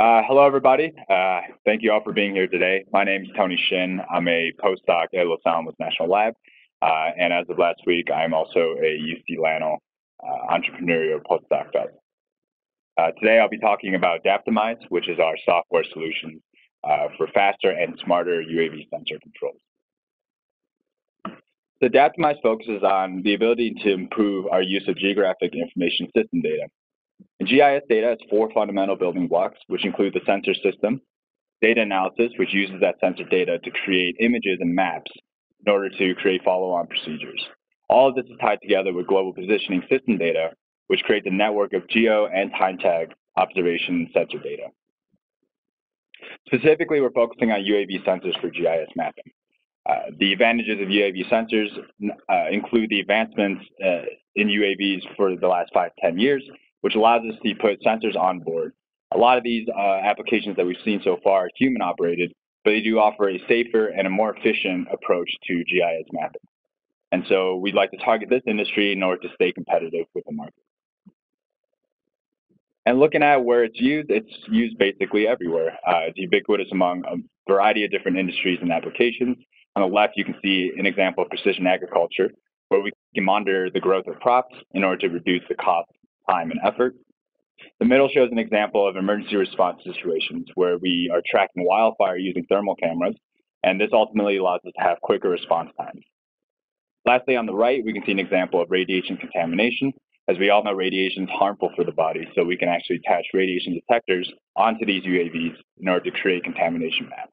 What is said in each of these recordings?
Hello, everybody. Thank you all for being here today. My name is Tony Shin. I'm a postdoc at Los Alamos National Lab, and as of last week, I'm also a UC Lano entrepreneurial postdoc fellow. Today, I'll be talking about ADAPTIMIZE, which is our software solution for faster and smarter UAV sensor controls. So ADAPTIMIZE focuses on the ability to improve our use of geographic information system data. And GIS data has four fundamental building blocks, which include the sensor system, data analysis, which uses that sensor data to create images and maps in order to create follow-on procedures. All of this is tied together with global positioning system data, which creates a network of geo and time tag observation sensor data. Specifically, we're focusing on UAV sensors for GIS mapping. The advantages of UAV sensors include the advancements in UAVs for the last 5 to 10 years, which allows us to put sensors on board. A lot of these applications that we've seen so far are human operated, but they do offer a safer and a more efficient approach to GIS mapping. And so we'd like to target this industry in order to stay competitive with the market. And looking at where it's used basically everywhere. It's ubiquitous among a variety of different industries and applications. On the left, you can see an example of precision agriculture, where we can monitor the growth of crops in order to reduce the cost, time, and effort. The middle shows an example of emergency response situations where we are tracking wildfire using thermal cameras, and this ultimately allows us to have quicker response times. Lastly, on the right, we can see an example of radiation contamination. As we all know, radiation is harmful for the body, so we can actually attach radiation detectors onto these UAVs in order to create contamination maps.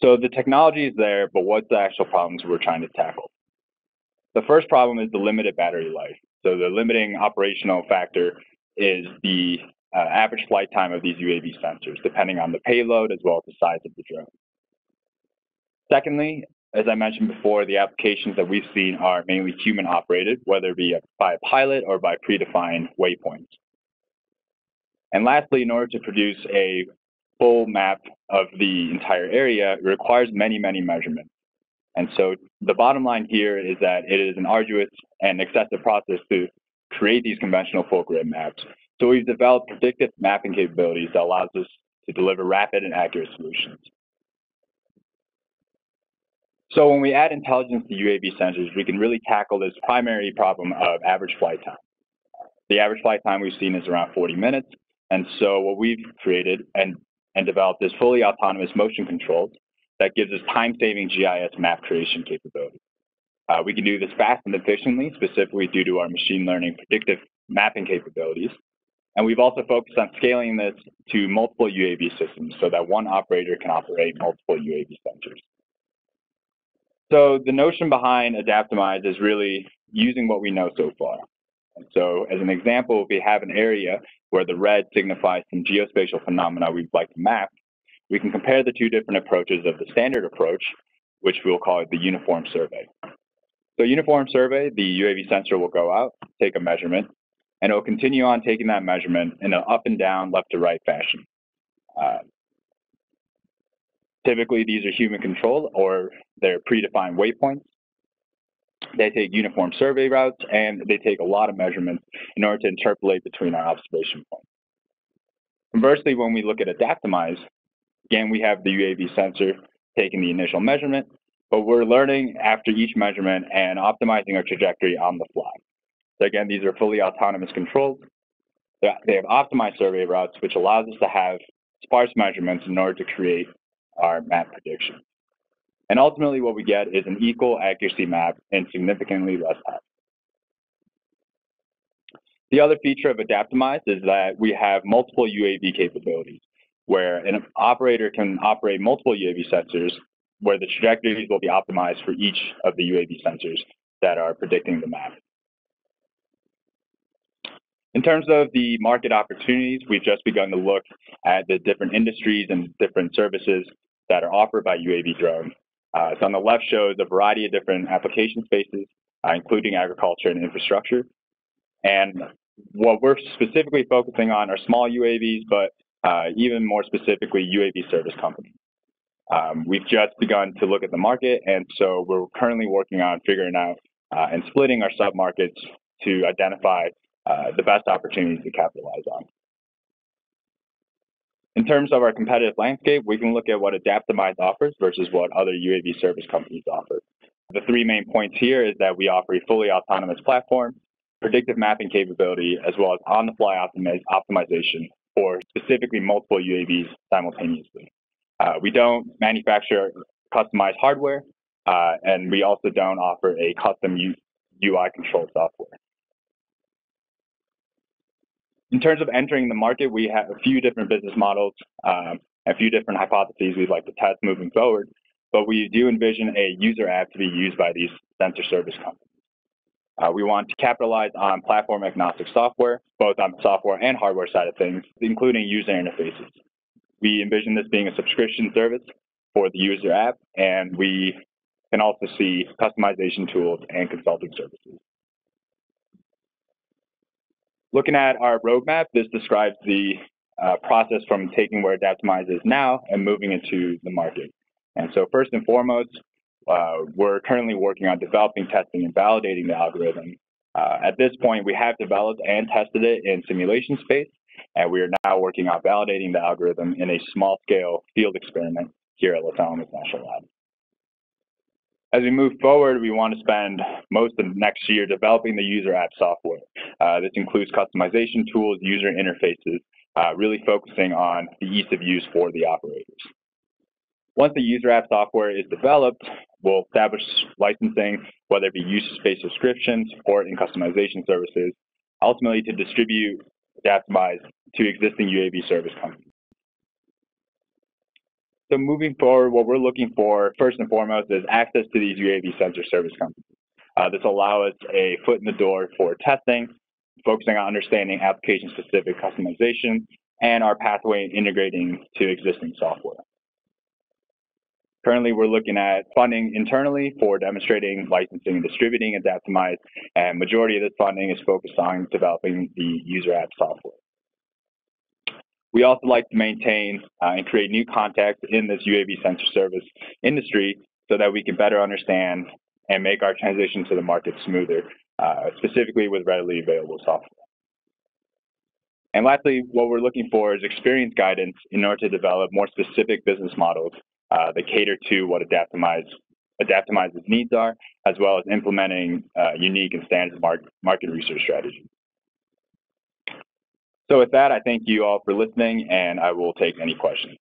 So the technology is there, but what's the actual problems we're trying to tackle? The first problem is the limited battery life. So the limiting operational factor is the average flight time of these UAV sensors, depending on the payload as well as the size of the drone. Secondly, as I mentioned before, the applications that we've seen are mainly human operated, whether it be by a pilot or by predefined waypoints. And lastly, in order to produce a full map of the entire area, it requires many, many measurements. And so the bottom line here is that it is an arduous and excessive process to create these conventional full grid maps. So we've developed predictive mapping capabilities that allows us to deliver rapid and accurate solutions. So when we add intelligence to UAV sensors, we can really tackle this primary problem of average flight time. The average flight time we've seen is around 40 minutes. And so what we've created and developed is fully autonomous motion controls that gives us time-saving GIS map creation capability. We can do this fast and efficiently, specifically due to our machine learning predictive mapping capabilities. And we've also focused on scaling this to multiple UAV systems so that one operator can operate multiple UAV sensors. So the notion behind ADAPTIMIZE is really using what we know so far. And so as an example, if we have an area where the red signifies some geospatial phenomena we'd like to map, we can compare the two different approaches of the standard approach, which we'll call the uniform survey. So uniform survey, the UAV sensor will go out, take a measurement, and it will continue on taking that measurement in an up and down, left to right fashion. Typically, these are human controlled or they're predefined waypoints. They take uniform survey routes and they take a lot of measurements in order to interpolate between our observation points. Conversely, when we look at ADAPTIMIZE, again, we have the UAV sensor taking the initial measurement, but we're learning after each measurement and optimizing our trajectory on the fly. So again, these are fully autonomous controls. They have optimized survey routes, which allows us to have sparse measurements in order to create our map prediction. And ultimately, what we get is an equal accuracy map in significantly less time. The other feature of ADAPTIMIZE is that we have multiple UAV capabilities, where an operator can operate multiple UAV sensors, where the trajectories will be optimized for each of the UAV sensors that are predicting the map. In terms of the market opportunities, we've just begun to look at the different industries and different services that are offered by UAV drones. So on the left shows a variety of different application spaces, including agriculture and infrastructure. And what we're specifically focusing on are small UAVs, but even more specifically, UAV service companies. We've just begun to look at the market, and so we're currently working on figuring out and splitting our sub-markets to identify the best opportunities to capitalize on. In terms of our competitive landscape, we can look at what ADAPTIMIZE offers versus what other UAV service companies offer. The three main points here is that we offer a fully autonomous platform, predictive mapping capability, as well as on-the-fly optimization for specifically multiple UAVs simultaneously. We don't manufacture customized hardware, and we also don't offer a custom UI control software. In terms of entering the market, we have a few different business models, a few different hypotheses we'd like to test moving forward, but we do envision a user app to be used by these sensor service companies. We want to capitalize on platform agnostic software, both on the software and hardware side of things, including user interfaces. We envision this being a subscription service for the user app, and we can also see customization tools and consulting services. Looking at our roadmap, this describes the process from taking where ADAPTIMIZE is now and moving into the market. And so first and foremost, we're currently working on developing, testing, and validating the algorithm. At this point, we have developed and tested it in simulation space, and we are now working on validating the algorithm in a small-scale field experiment here at Alamos National Lab. As we move forward, we want to spend most of next year developing the user app software. This includes customization tools, user interfaces, really focusing on the ease of use for the operators. Once the user app software is developed, we'll establish licensing, whether it be usage-based subscription, support, and customization services, ultimately to distribute ADAPTIMIZE to existing UAV service companies. So moving forward, what we're looking for, first and foremost, is access to these UAV sensor service companies. This will allow us a foot in the door for testing, focusing on understanding application-specific customization, and our pathway in integrating to existing software. Currently, we're looking at funding internally for demonstrating, licensing, and distributing ADAPTIMIZE, and majority of this funding is focused on developing the user app software. We also like to maintain and create new contacts in this UAV sensor service industry so that we can better understand and make our transition to the market smoother, specifically with readily available software. And lastly, what we're looking for is experience guidance in order to develop more specific business models that cater to what ADAPTIMIZE's needs are, as well as implementing unique and standard market research strategies. So with that, I thank you all for listening, and I will take any questions.